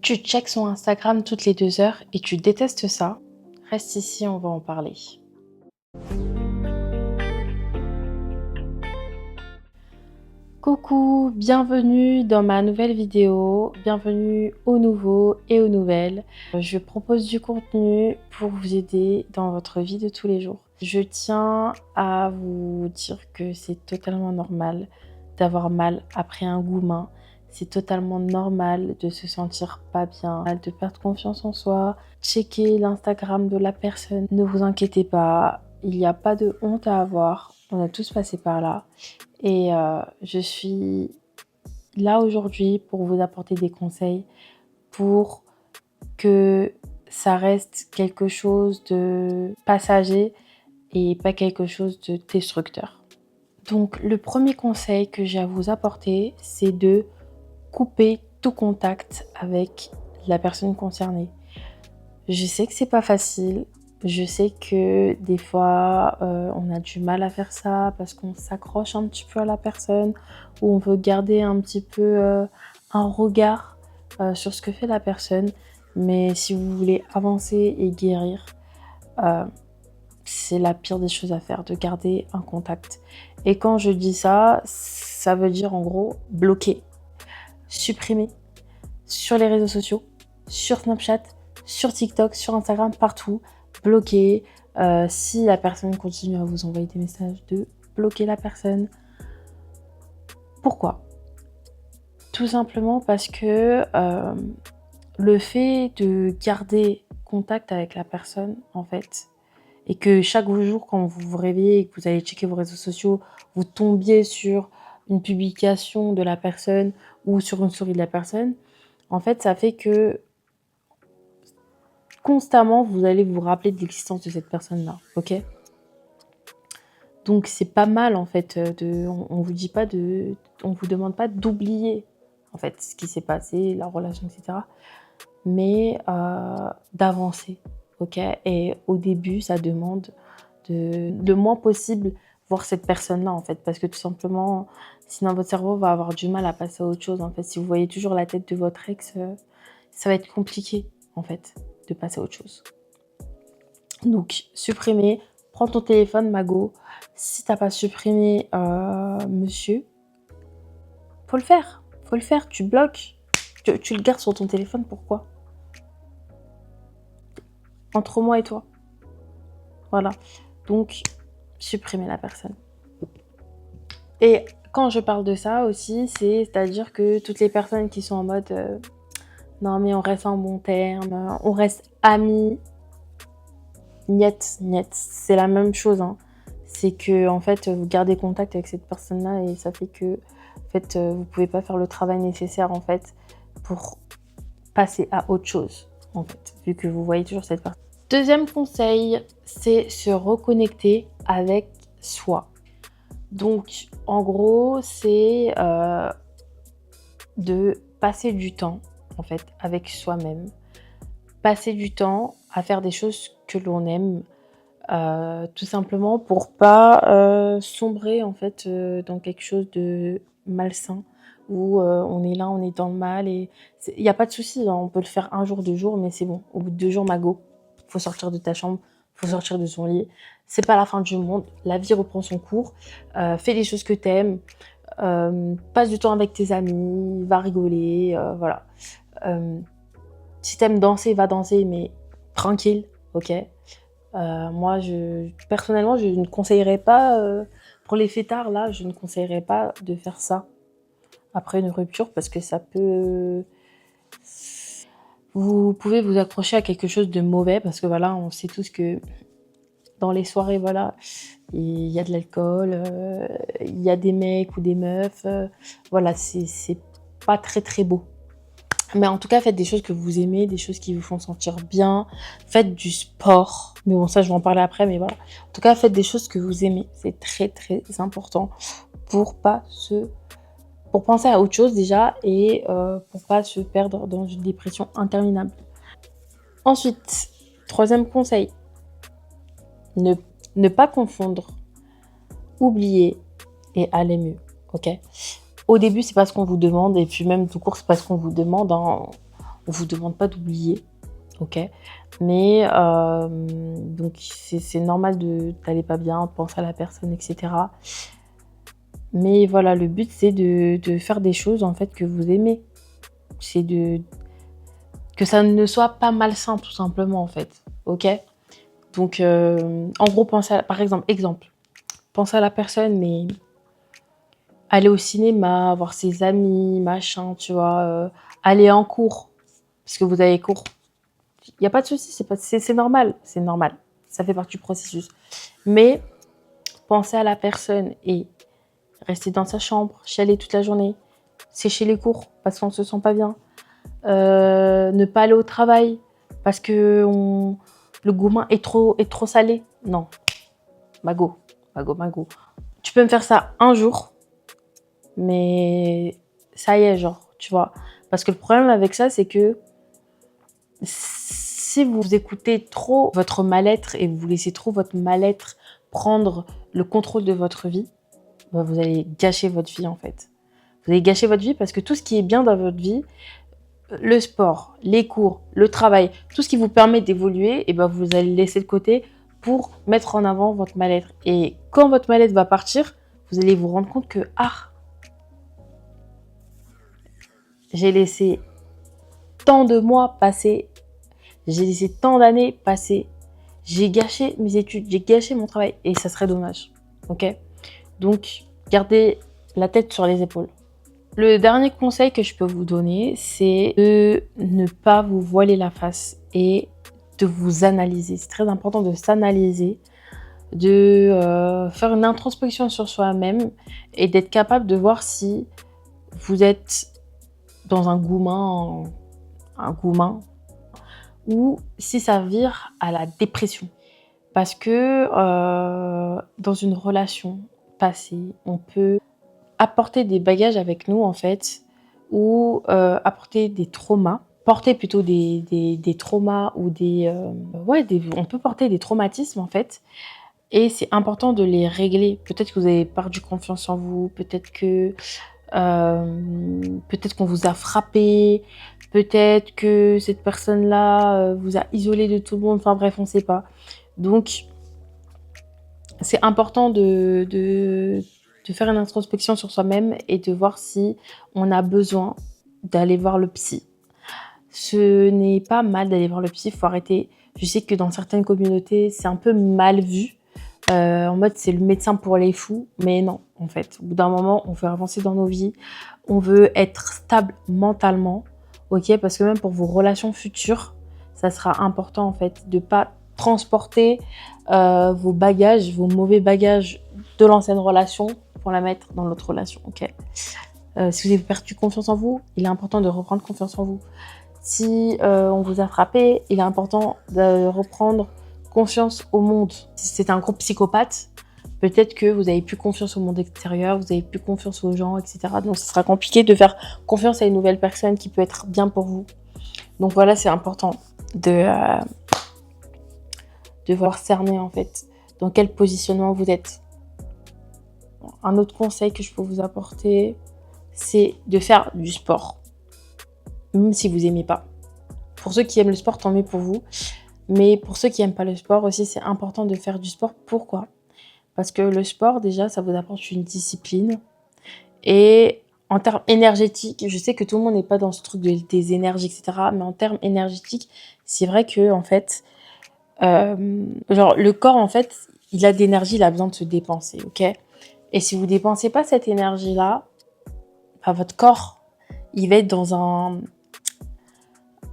Tu checks son Instagram toutes les 2 heures et tu détestes ça? Reste ici, on va en parler. Coucou, bienvenue dans ma nouvelle vidéo, bienvenue aux nouveaux et aux nouvelles. Je propose du contenu pour vous aider dans votre vie de tous les jours. Je tiens à vous dire que c'est totalement normal d'avoir mal après un gourmand. C'est totalement normal de se sentir pas bien, de perdre confiance en soi. Checkez l'Instagram de la personne. Ne vous inquiétez pas, il n'y a pas de honte à avoir. On a tous passé par là. Et je suis là aujourd'hui pour vous apporter des conseils pour que ça reste quelque chose de passager et pas quelque chose de destructeur. Donc le premier conseil que j'ai à vous apporter, c'est de couper tout contact avec la personne concernée. Je sais que c'est pas facile. Je sais que des fois, on a du mal à faire ça parce qu'on s'accroche un petit peu à la personne ou on veut garder un petit peu un regard sur ce que fait la personne. Mais si vous voulez avancer et guérir, c'est la pire des choses à faire, de garder un contact. Et quand je dis ça, ça veut dire en gros bloquer, supprimer sur les réseaux sociaux, sur Snapchat, sur TikTok, sur Instagram, partout. Bloquer. Si la personne continue à vous envoyer des messages, de bloquer la personne. Pourquoi ? Tout simplement parce que le fait de garder contact avec la personne, en fait, et que chaque jour, quand vous vous réveillez et que vous allez checker vos réseaux sociaux, vous tombiez sur une publication de la personne ou sur une story de la personne, en fait, ça fait que constamment, vous allez vous rappeler de l'existence de cette personne-là, ok ? Donc, c'est pas mal, en fait, on vous demande pas d'oublier, en fait, ce qui s'est passé, la relation, etc., mais d'avancer, ok ? Et au début, ça demande le moins possible voir cette personne-là, en fait, parce que tout simplement, sinon votre cerveau va avoir du mal à passer à autre chose, en fait. Si vous voyez toujours la tête de votre ex, ça va être compliqué, en fait, de passer à autre chose. Donc, supprimer. Prends ton téléphone, Mago. Si t'as pas supprimé monsieur, faut le faire. Tu bloques. Tu le gardes sur ton téléphone, pourquoi ? Entre moi et toi. Voilà. Donc, supprimer la personne. Et quand je parle de ça aussi, c'est-à-dire que toutes les personnes qui sont en mode non mais on reste en bon terme, on reste amis. Niet, c'est la même chose, hein. C'est que en fait vous gardez contact avec cette personne-là et ça fait que en fait vous pouvez pas faire le travail nécessaire en fait pour passer à autre chose en fait, vu que vous voyez toujours cette personne. Deuxième conseil, c'est se reconnecter avec soi. Donc en gros, c'est de passer du temps en fait avec soi-même. Passer du temps à faire des choses que l'on aime, tout simplement pour pas sombrer en fait dans quelque chose de malsain où on est là, on est dans le mal et il y a pas de souci, hein, on peut le faire 1 jour, 2 jours, mais c'est bon. Au bout de 2 jours, Mago, faut sortir de ta chambre, faut sortir de son lit. C'est pas la fin du monde, la vie reprend son cours. Fais les choses que t'aimes, passe du temps avec tes amis, va rigoler, voilà. Si t'aimes danser, va danser, mais tranquille, ok ? Moi, personnellement, je ne conseillerais pas, pour les fêtards, là, je ne conseillerais pas de faire ça après une rupture parce que ça peut... Vous pouvez vous accrocher à quelque chose de mauvais parce que voilà, on sait tous que dans les soirées, voilà, il y a de l'alcool, il y a des mecs ou des meufs, voilà, c'est pas très très beau. Mais en tout cas, faites des choses que vous aimez, des choses qui vous font sentir bien. Faites du sport. Mais bon, ça, je vais en parler après, mais voilà. En tout cas, faites des choses que vous aimez. C'est très, très important pour penser à autre chose déjà et pour pas se perdre dans une dépression interminable. Ensuite, troisième conseil. Ne pas confondre oublier et aller mieux, ok ? Au début, c'est pas ce qu'on vous demande, et puis même tout court, c'est pas ce qu'on vous demande, hein. On vous demande pas d'oublier, ok? Mais donc c'est normal d'aller pas bien, de penser à la personne, etc. Mais voilà, le but c'est de faire des choses en fait que vous aimez. C'est que ça ne soit pas malsain tout simplement en fait, ok? Donc en gros, par exemple, pensez à la personne, mais aller au cinéma, voir ses amis, machin, tu vois, aller en cours, parce que vous avez cours. Il n'y a pas de souci, c'est normal, c'est normal. Ça fait partie du processus. Mais penser à la personne et rester dans sa chambre, chialer toute la journée, sécher les cours parce qu'on ne se sent pas bien, ne pas aller au travail parce que le gourmand est trop salé. Non, mago. Tu peux me faire ça un jour, mais ça y est, genre, tu vois. Parce que le problème avec ça, c'est que si vous écoutez trop votre mal-être et vous laissez trop votre mal-être prendre le contrôle de votre vie, bah vous allez gâcher votre vie en fait. Vous allez gâcher votre vie parce que tout ce qui est bien dans votre vie, le sport, les cours, le travail, tout ce qui vous permet d'évoluer, et ben vous allez le laisser de côté pour mettre en avant votre mal-être. Et quand votre mal-être va partir, vous allez vous rendre compte que j'ai laissé tant de mois passer, j'ai laissé tant d'années passer, j'ai gâché mes études, j'ai gâché mon travail et ça serait dommage. Ok? Donc, gardez la tête sur les épaules. Le dernier conseil que je peux vous donner, c'est de ne pas vous voiler la face et de vous analyser. C'est très important de s'analyser, de faire une introspection sur soi-même et d'être capable de voir si vous êtes dans un gourmand ou si ça vire à la dépression. Parce que dans une relation passée, on peut apporter des bagages avec nous en fait, ou apporter des traumas, porter plutôt des traumas ou on peut porter des traumatismes en fait, et c'est important de les régler. Peut-être que vous avez perdu confiance en vous, peut-être qu'on vous a frappé, peut-être que cette personne-là vous a isolé de tout le monde, enfin bref, on ne sait pas. Donc, c'est important de faire une introspection sur soi-même et de voir si on a besoin d'aller voir le psy. Ce n'est pas mal d'aller voir le psy, il faut arrêter. Je sais que dans certaines communautés, c'est un peu mal vu. En mode, c'est le médecin pour les fous. Mais non, en fait. Au bout d'un moment, on veut avancer dans nos vies. On veut être stable mentalement. Ok, parce que même pour vos relations futures, ça sera important, en fait, de ne pas transporter vos bagages, vos mauvais bagages de l'ancienne relation pour la mettre dans l'autre relation. Ok. Si vous avez perdu confiance en vous, il est important de reprendre confiance en vous. Si on vous a frappé, il est important de reprendre confiance au monde. Si c'est un gros psychopathe, peut-être que vous n'avez plus confiance au monde extérieur, vous n'avez plus confiance aux gens, etc. Donc, ce sera compliqué de faire confiance à une nouvelle personne qui peut être bien pour vous. Donc voilà, c'est important de voir cerner en fait dans quel positionnement vous êtes. Un autre conseil que je peux vous apporter, c'est de faire du sport, même si vous n'aimez pas. Pour ceux qui aiment le sport, tant mieux pour vous. Mais pour ceux qui n'aiment pas le sport aussi, c'est important de faire du sport. Pourquoi ? Parce que le sport, déjà, ça vous apporte une discipline. Et en termes énergétiques, je sais que tout le monde n'est pas dans ce truc des énergies, etc. Mais en termes énergétiques, c'est vrai que, en fait, genre, le corps, en fait, il a de l'énergie, il a besoin de se dépenser, ok ? Et si vous ne dépensez pas cette énergie-là, bah, votre corps, il va être dans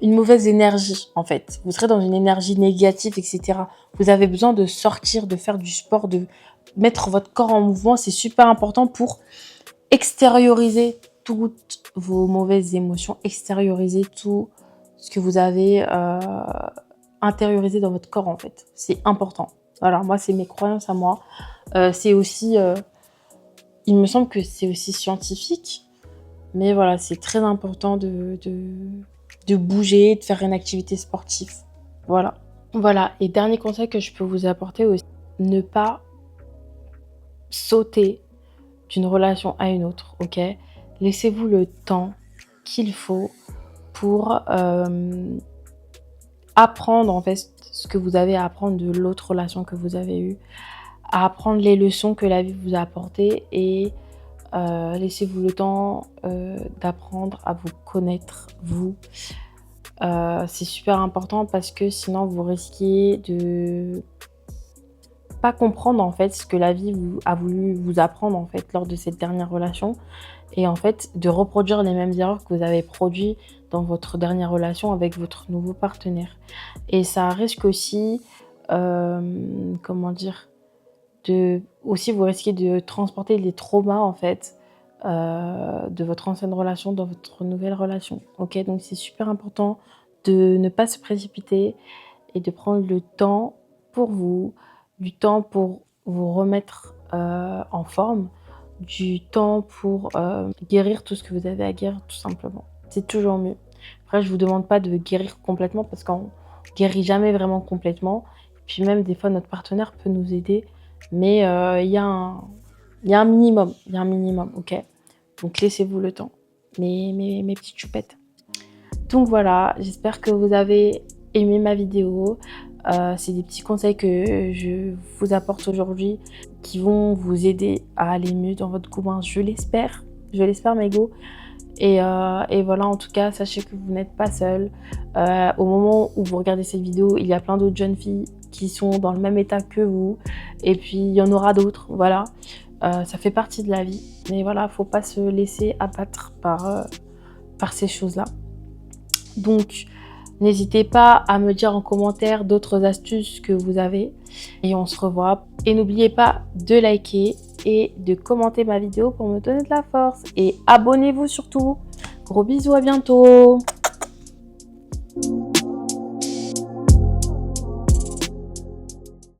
une mauvaise énergie, en fait. Vous serez dans une énergie négative, etc. Vous avez besoin de sortir, de faire du sport, de mettre votre corps en mouvement. C'est super important pour extérioriser toutes vos mauvaises émotions, extérioriser tout ce que vous avez intériorisé dans votre corps, en fait. C'est important. Voilà, moi, c'est mes croyances à moi. C'est aussi... il me semble que c'est aussi scientifique. Mais voilà, c'est très important de bouger, de faire une activité sportive. Voilà. Voilà. Et dernier conseil que je peux vous apporter aussi, ne pas sauter d'une relation à une autre, ok ? Laissez-vous le temps qu'il faut pour apprendre en fait ce que vous avez à apprendre de l'autre relation que vous avez eue, à apprendre les leçons que la vie vous a apportées et laissez-vous le temps d'apprendre à vous connaître, vous. C'est super important parce que sinon vous risquez de pas comprendre en fait ce que la vie a voulu vous apprendre en fait lors de cette dernière relation et en fait de reproduire les mêmes erreurs que vous avez produites dans votre dernière relation avec votre nouveau partenaire. Et ça risque aussi, comment dire, aussi vous risquez de transporter les traumas en fait de votre ancienne relation dans votre nouvelle relation. Ok, donc c'est super important de ne pas se précipiter et de prendre le temps pour vous, du temps pour vous remettre en forme, du temps pour guérir tout ce que vous avez à guérir tout simplement. C'est toujours mieux. Après, je vous demande pas de guérir complètement parce qu'on guérit jamais vraiment complètement. Et puis même des fois, notre partenaire peut nous aider, mais il y a un minimum, ok. Donc laissez-vous le temps, mes petites choupettes. Donc voilà, j'espère que vous avez aimé ma vidéo. C'est des petits conseils que je vous apporte aujourd'hui qui vont vous aider à aller mieux dans votre couple. Je l'espère mes go. Et voilà, en tout cas, sachez que vous n'êtes pas seul. Au moment où vous regardez cette vidéo, il y a plein d'autres jeunes filles qui sont dans le même état que vous. Et puis, il y en aura d'autres, voilà. Ça fait partie de la vie. Mais voilà, faut pas se laisser abattre par ces choses-là. Donc, n'hésitez pas à me dire en commentaire d'autres astuces que vous avez. Et on se revoit. Et n'oubliez pas de liker et de commenter ma vidéo pour me donner de la force. Et abonnez-vous surtout. Gros bisous, à bientôt.